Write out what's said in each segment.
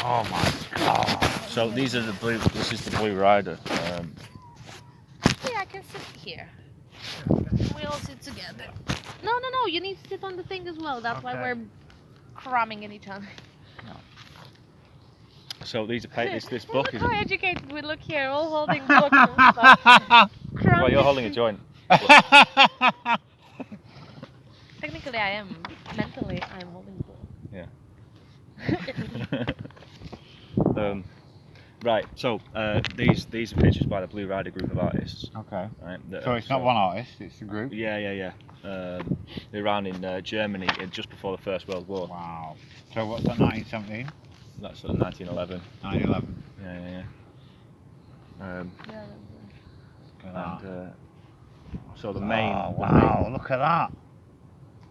Oh my god. So these are the blue. This is the Blue Rider. Yeah, I can sit here. We all sit together. No, you need to sit on the thing as well. That's why we're cramming in each other. So these are this book Look is. how educated we look here, all holding books and stuff. Well, you're holding a joint. Technically, I am. Mentally, I'm holding a book. Yeah. Right. So these are pictures by the Blue Rider group of artists. Okay. Right. So it's not one artist; it's a group. Yeah. They're around in Germany just before the First World War. Wow. So what's that? 1917. That's sort of 1911. 1911. Yeah. Look at that. And so the main. Oh wow! Look at that.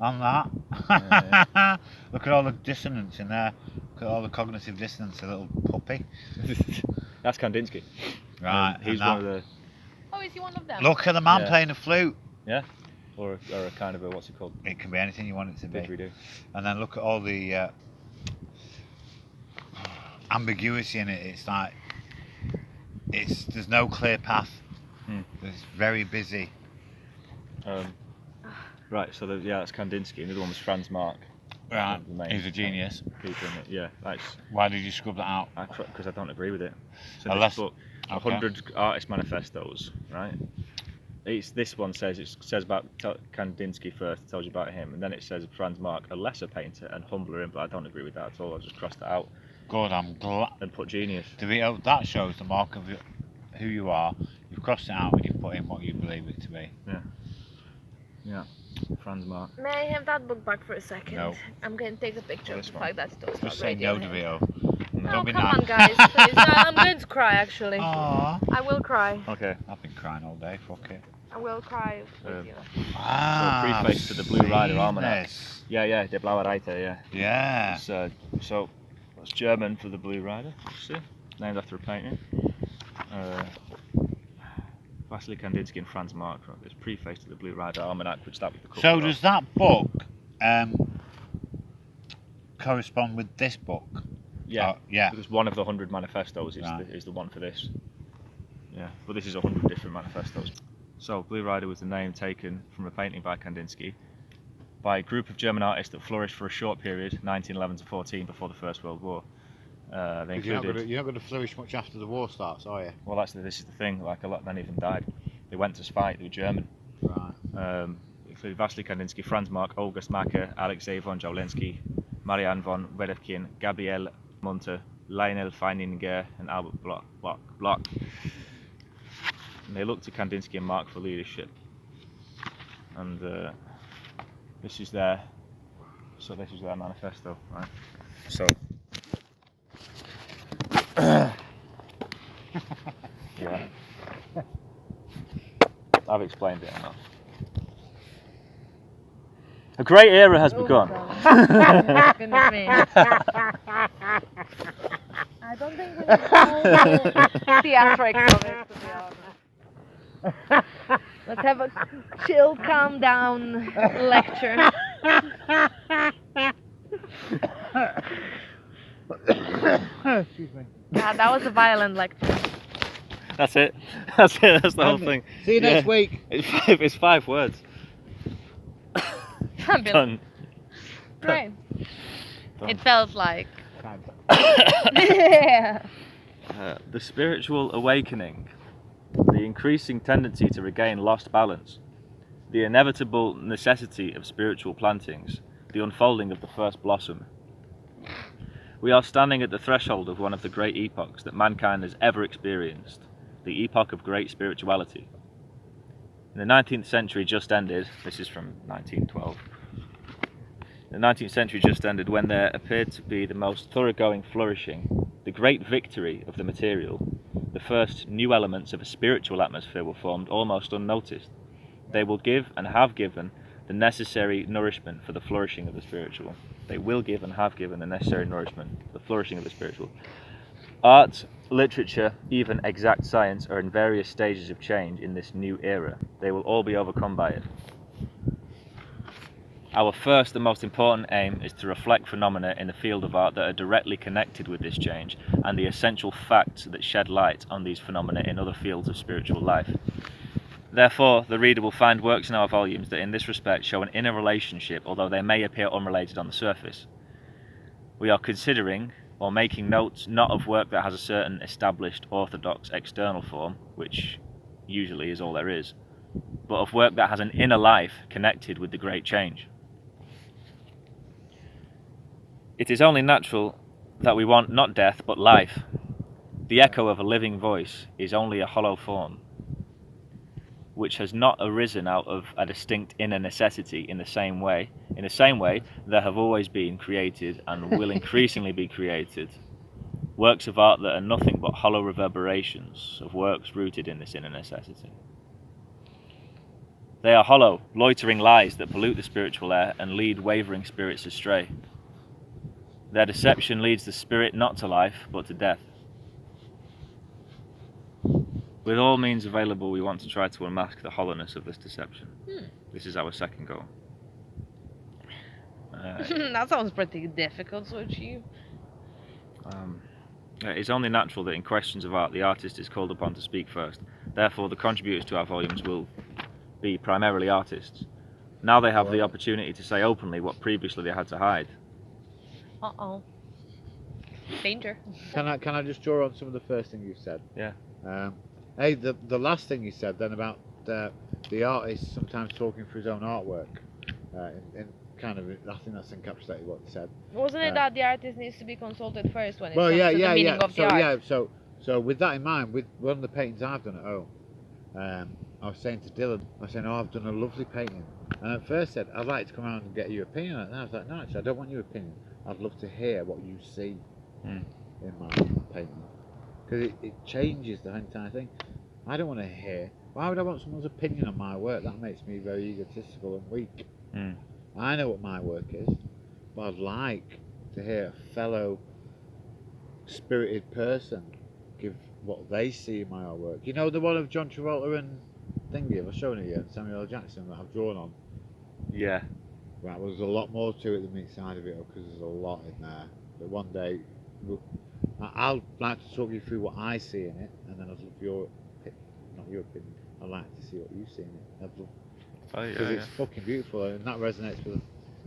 On that. Yeah. Look at all the dissonance in there. Look at all the cognitive dissonance. A little puppy. That's Kandinsky. Right. He's one of the. Oh, is he one of them? Look at the man playing the flute. Yeah. Or a kind of a what's it called? It can be anything you want it to be. Didgeridoo. And then look at all the ambiguity in it. It's like there's no clear path. It's very busy. Right. So that's Kandinsky. And the other one was Franz Marc. Right. He's a genius. People in it. Yeah. That's. Why did you scrub that out? Because I don't agree with it. So Unless, this book, 100 artist manifestos, right? This one says about Kandinsky first, it tells you about him, and then it says Franz Marc, a lesser painter and humbler, but I don't agree with that at all. I just crossed that out. Good, I'm glad. And put genius. Vito, that shows the mark of who you are. You've crossed it out when you've put in what you believe it to be. Yeah. Franz Marc. May I have that book back for a second? No. I'm going to take a picture of the fact that it's Just say no to Vito. No, Don't be come nice. on, guys, please. I'm going to cry, actually. Aww. I will cry. Okay. I've been crying all day, fuck it. I will cry with you. So preface to the Blue Rider Almanac. Yeah, the Blaue Reiter, Yeah. So that's German for the Blue Rider, see? Named after a painting. Wassily Kandinsky and Franz Marc wrote this preface to the Blue Rider Almanac, which that was the cover. So does that book correspond with this book? Yeah. Yeah. Because one of the 100 manifestos is the one for this. Yeah, but this is 100 different manifestos. So Blue Rider was the name taken from a painting by Kandinsky by a group of German artists that flourished for a short period, 1911 to 14, before the First World War. They included. You're not going to flourish much after the war starts, are you? Well, this is the thing. Like many of them died. They went to fight. They were German. Right. Included Wassily Kandinsky, Franz Marc, Macke, Alexei von Jawlensky, Marianne von Werefkin, Gabriele Münter, Lyonel Feininger, and Albert Bloch. And they looked to Kandinsky and Marc for leadership. And this is their manifesto, right? So. Yeah. I've explained it enough. A great era has begun. Goodness me. I don't think we need the theatrics of it, to be honest. Let's have a chill, calm down lecture. Excuse me. Yeah, that was a violent lecture. That's it. That's the whole thing. See you next week. It's 5 words. Done. Great. Done. It felt like. Yeah. The spiritual awakening, the increasing tendency to regain lost balance, the inevitable necessity of spiritual plantings, the unfolding of the first blossom. We are standing at the threshold of one of the great epochs that mankind has ever experienced, the epoch of great spirituality. In the 19th century just ended, this is from 1912, the 19th century just ended when there appeared to be the most thoroughgoing flourishing, the great victory of the material. The first new elements of a spiritual atmosphere were formed almost unnoticed. They will give and have given the necessary nourishment for the flourishing of the spiritual. They will give and have given the necessary nourishment for the flourishing of the spiritual. Art, literature, even exact science are in various stages of change in this new era. They will all be overcome by it. Our first and most important aim is to reflect phenomena in the field of art that are directly connected with this change and the essential facts that shed light on these phenomena in other fields of spiritual life. Therefore, the reader will find works in our volumes that in this respect show an inner relationship, although they may appear unrelated on the surface. We are considering or making notes not of work that has a certain established orthodox external form, which usually is all there is, but of work that has an inner life connected with the great change. It is only natural that we want not death but life. The echo of a living voice is only a hollow form, which has not arisen out of a distinct inner necessity in the same way. In the same way, there have always been created and will increasingly be created works of art that are nothing but hollow reverberations of works rooted in this inner necessity. They are hollow, loitering lies that pollute the spiritual air and lead wavering spirits astray. Their deception leads the spirit not to life, but to death. With all means available, we want to try to unmask the hollowness of this deception. This is our second goal. That sounds pretty difficult to achieve. It is only natural that in questions of art, the artist is called upon to speak first. Therefore, the contributors to our volumes will be primarily artists. Now they have the opportunity to say openly what previously they had to hide. Uh-oh. Danger. Can I just draw on some of the first thing you said? Yeah. Hey, the last thing you said then about the artist sometimes talking for his own artwork, in kind of, I think that's encapsulated what you said. Wasn't it that the artist needs to be consulted first when it Well, comes yeah, to yeah, the meaning yeah. of the art? So with that in mind, with one of the paintings I've done at home, I was saying to Dylan, I've done a lovely painting, and at first said I'd like to come around and get your opinion on it. And I was like, no, actually, I don't want your opinion. I'd love to hear what you see in my painting, because it changes the entire thing. I don't want to hear. Why would I want someone's opinion on my work? That makes me very egotistical and weak. I know what my work is, but I'd like to hear a fellow spirited person give what they see in my artwork. You know, the one of John Travolta and Thingy, I've shown it you, and Samuel L. Jackson that I've drawn on. Yeah. Right, well, there's a lot more to it than meets the eye of it, because there's a lot in there. But one day, I'll like to talk you through what I see in it, and then I'd love your, not your opinion, I'd like to see what you see in it. I'd love, because it's fucking beautiful, and that resonates with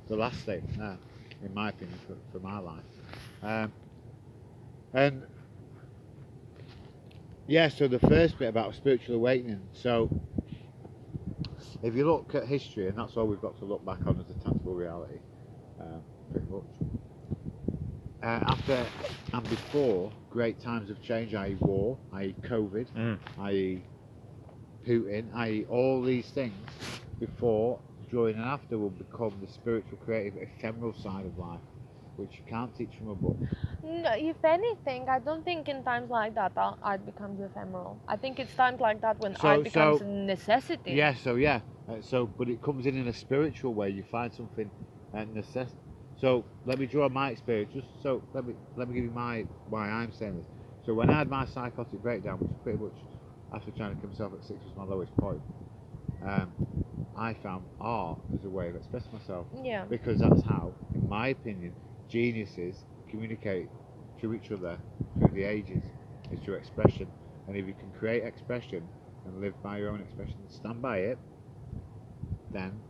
the last statement there, in my opinion, for my life. And yeah, so the first bit about spiritual awakening. So if you look at history, and that's all we've got to look back on as a tangible reality, pretty much. After and before great times of change, i.e. war, i.e. COVID, i.e. Putin, i.e. all these things, before, during and after will become the spiritual, creative, ephemeral side of life, which you can't teach from a book. No, if anything, I don't think in times like that art becomes ephemeral. I think it's times like that when art becomes a necessity. Yeah, but it comes in a spiritual way. You find something necessity. So let me draw my experience. Just so let me give you why I'm saying this. So when I had my psychotic breakdown, which pretty much after trying to kill myself at 6 was my lowest point, I found art as a way of expressing myself. Yeah. Because that's how, in my opinion, geniuses communicate to each other through the ages, is through expression. And if you can create expression and live by your own expression and stand by it, then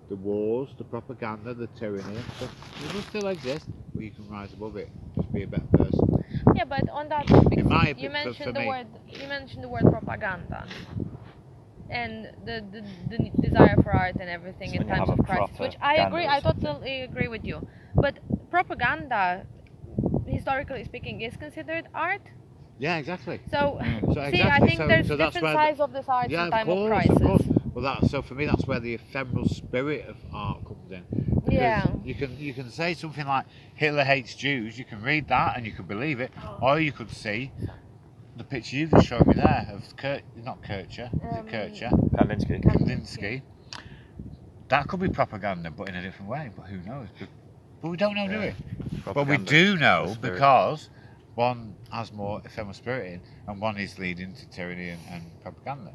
the wars, the propaganda, the tyranny and stuff, it will still exist, but you can rise above it, just be a better person. Yeah, but on that topic, you you mentioned the word propaganda and the desire for art and everything in times of crisis, which I totally agree with you. But propaganda, historically speaking, is considered art. Yeah, exactly. So, exactly. I think so there's that's different where sides of this art in time of crisis. Of course. Well, so for me, that's where the ephemeral spirit of art comes in. Because yeah. You can say something like Hitler hates Jews. You can read that and you can believe it, or you could see the picture you've just shown me there of Kandinsky. That could be propaganda, but in a different way. But who knows? But we don't know, do we? But we do know because one has more ephemeral spirit in, and one is leading to tyranny and propaganda.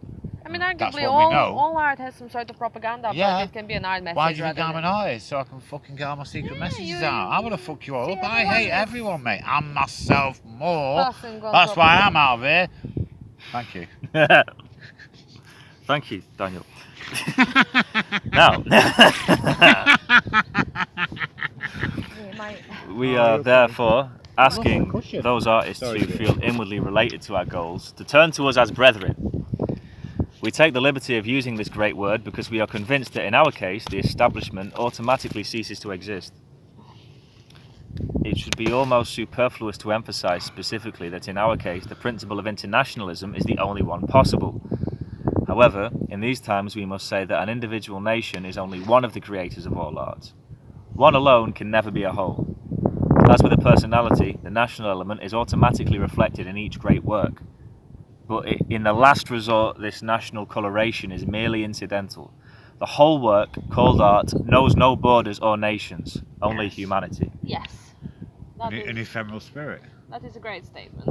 I mean, That's arguably, what we know. all art has some sort of propaganda, Yeah. but it can be an art message. Why do you think rather I'm an than- artist? So I can fucking get all my secret messages you- out. I'm gonna fuck you all see, up. I everyone hate is everyone, mate. And myself more. Passing on That's why propaganda. I'm out of here. Thank you. Thank you, Daniel. Now, we are therefore asking cushion. those artists Sorry, who dear. feel inwardly related to our goals to turn to us as brethren. We take the liberty of using this great word because we are convinced that in our case the establishment automatically ceases to exist. It should be almost superfluous to emphasize specifically that in our case the principle of internationalism is the only one possible. However, in these times we must say that an individual nation is only one of the creators of all art. One alone can never be a whole. As with a personality, the national element is automatically reflected in each great work. But in the last resort, this national coloration is merely incidental. The whole work, called art, knows no borders or nations, only humanity. Yes. That An is ephemeral spirit. a great statement.